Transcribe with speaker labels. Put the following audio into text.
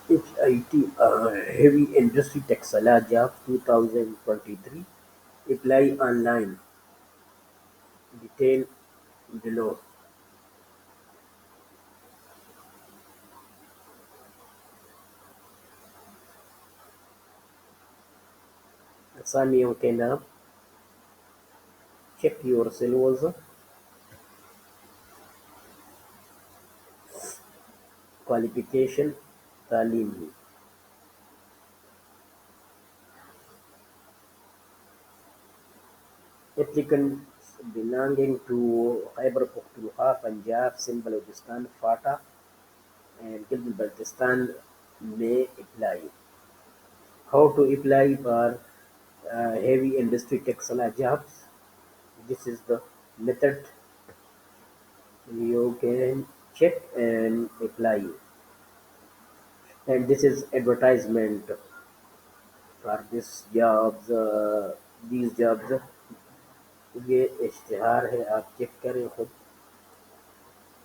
Speaker 1: HIT Heavy Industry Taxila Job 2023. Apply online. Detail below. असामियों के नाम. Check your syllabus. Qualification. तालीम. Applicants belonging to Khyber Pakhtunkhwa, Punjab, Sindh, Balochistan, FATA, and Gilgit-Baltistan may apply. How to apply for heavy industry textile jobs? This is the method you can check and apply. And this is advertisement for this jobs. These jobs ये इश्तिहार है आप check करें खुद